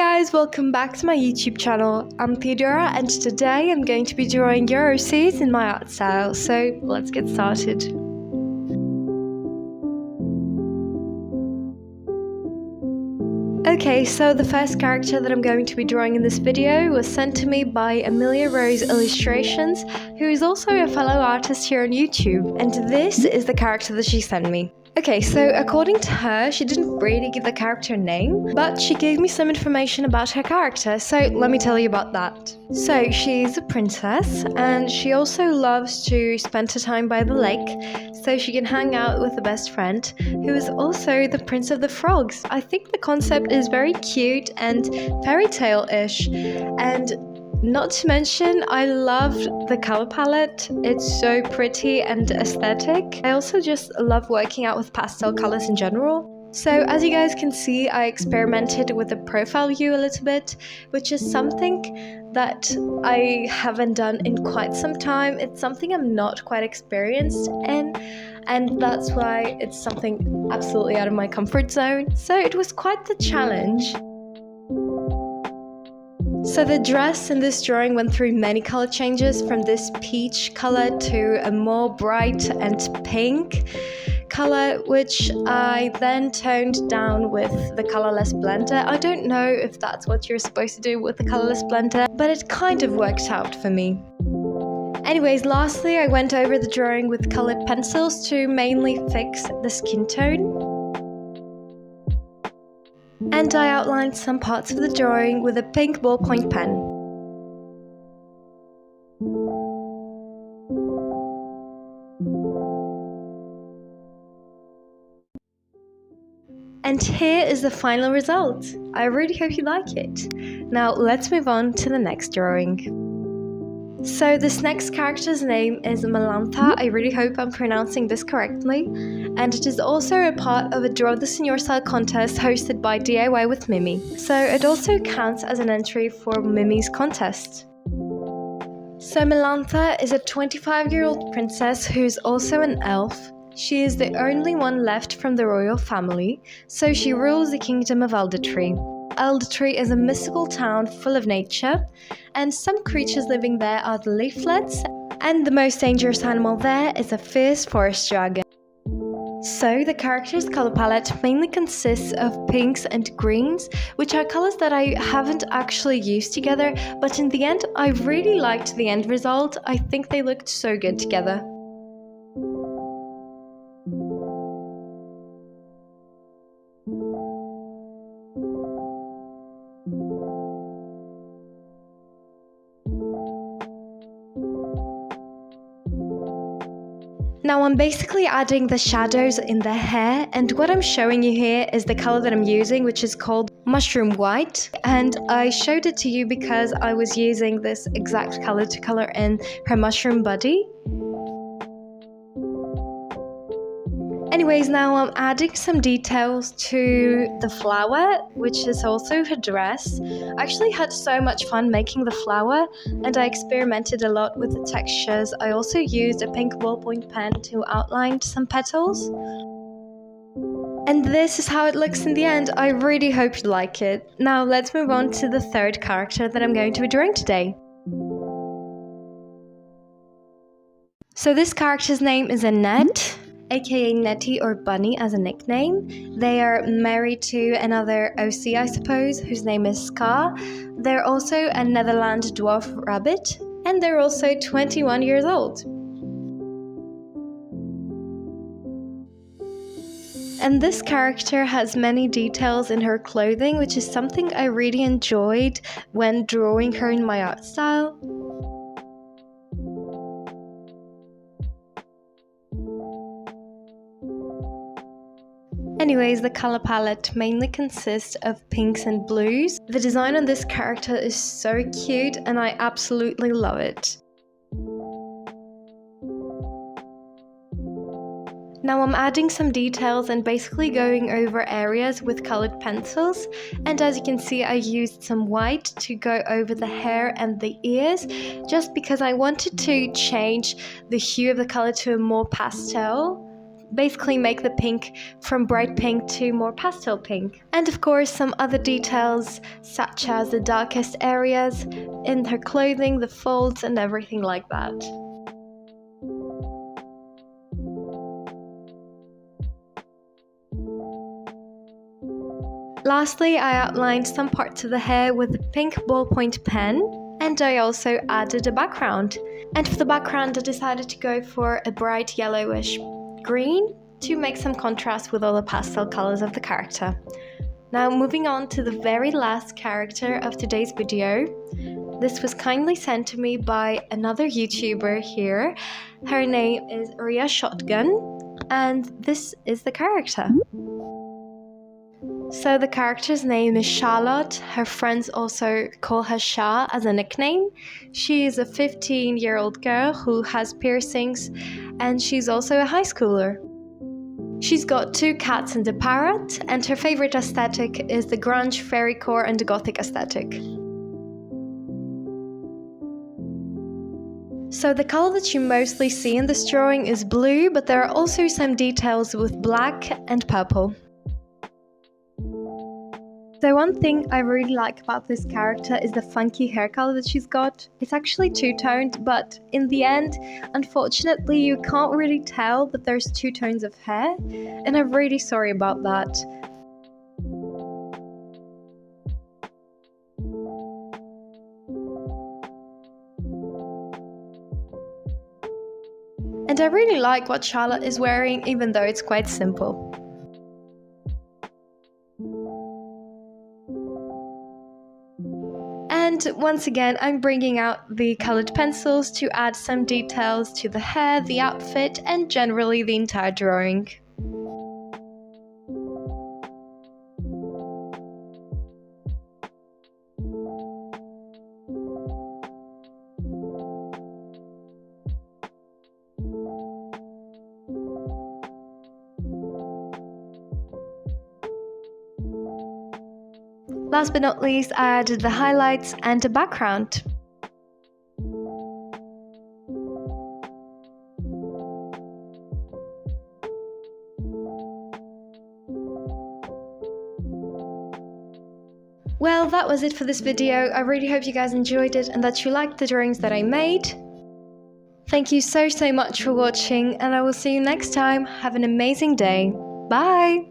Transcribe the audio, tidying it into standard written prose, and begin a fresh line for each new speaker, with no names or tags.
guys, welcome back to my YouTube channel. I'm Theodora and today I'm going to be drawing your OCs in my art style, so let's get started. Okay, so the first character that I'm going to be drawing in this video was sent to me by Amelia Rose Illustrations, who is also a fellow artist here on YouTube, and this is the character that she sent me. Okay, so according to her, she didn't really give the character a name, but she gave me some information about her character, so let me tell you about that. So, she's a princess, and she also loves to spend her time by the lake, so she can hang out with a best friend, who is also the Prince of the Frogs. I think the concept is very cute and fairy tale-ish, and not to mention, I love the color palette. It's so pretty and aesthetic. I also just love working out with pastel colors in general. So as you guys can see, I experimented with the profile view a little bit, which is something that I haven't done in quite some time. It's something I'm not quite experienced in, and that's why it's something absolutely out of my comfort zone. So it was quite the challenge. So the dress in this drawing went through many color changes, from this peach color to a more bright and pink color, which I then toned down with the colorless blender. I don't know if that's what you're supposed to do with the colorless blender, but it kind of worked out for me. Anyways, lastly, I went over the drawing with colored pencils to mainly fix the skin tone. And I outlined some parts of the drawing with a pink ballpoint pen. And here is the final result. I really hope you like it. Now let's move on to the next drawing. So this next character's name is Melantha. I really hope I'm pronouncing this correctly. And it is also a part of a Draw This in Your Style contest hosted by DIY with Mimi. So it also counts as an entry for Mimi's contest. So Melantha is a 25-year-old princess who's also an elf. She is the only one left from the royal family, so she rules the kingdom of Eldertree. Eldertree is a mystical town full of nature, and some creatures living there are the leaflets, and the most dangerous animal there is a fierce forest dragon. So the character's color palette mainly consists of pinks and greens, which are colors that I haven't actually used together, but in the end I really liked the end result. I think they looked so good together. Now I'm basically adding the shadows in the hair, and what I'm showing you here is the color that I'm using, which is called Mushroom White, and I showed it to you because I was using this exact color to color in her mushroom body. Anyways, now I'm adding some details to the flower, which is also her dress. I actually had so much fun making the flower, and I experimented a lot with the textures. I also used a pink ballpoint pen to outline some petals. And this is how it looks in the end. I really hope you like it. Now let's move on to the third character that I'm going to be drawing today. So this character's name is Annette, aka Nettie or Bunny as a nickname. They are married to another OC, I suppose, whose name is Scar. They're also a Netherland dwarf rabbit, and they're also 21 years old. And this character has many details in her clothing, which is something I really enjoyed when drawing her in my art style. Anyways, the color palette mainly consists of pinks and blues. The design on this character is so cute and I absolutely love it. Now I'm adding some details and basically going over areas with colored pencils, and as you can see I used some white to go over the hair and the ears, just because I wanted to change the hue of the color to a more pastel basically make the pink from bright pink to more pastel pink. And of course some other details such as the darkest areas in her clothing, the folds and everything like that. Lastly, I outlined some parts of the hair with a pink ballpoint pen, and I also added a background. And for the background I decided to go for a bright yellowish green to make some contrast with all the pastel colors of the character. Now moving on to the very last character of today's video. This was kindly sent to me by another YouTuber here. Her name is Ria Shotgun, and this is the character. So the character's name is Charlotte. Her friends also call her Sha as a nickname. She is a 15-year-old girl who has piercings, and she's also a high schooler. She's got 2 cats and a parrot, and her favorite aesthetic is the grunge, fairycore and the gothic aesthetic. So the color that you mostly see in this drawing is blue, but there are also some details with black and purple. So one thing I really like about this character is the funky hair color that she's got. It's actually two-toned, but in the end, unfortunately, you can't really tell that there's 2 tones of hair, and I'm really sorry about that. And I really like what Charlotte is wearing, even though it's quite simple. And once again, I'm bringing out the colored pencils to add some details to the hair, the outfit, and generally the entire drawing. Last but not least, I added the highlights and a background. Well, that was it for this video. I really hope you guys enjoyed it and that you liked the drawings that I made. Thank you so much for watching, and I will see you next time. Have an amazing day. Bye!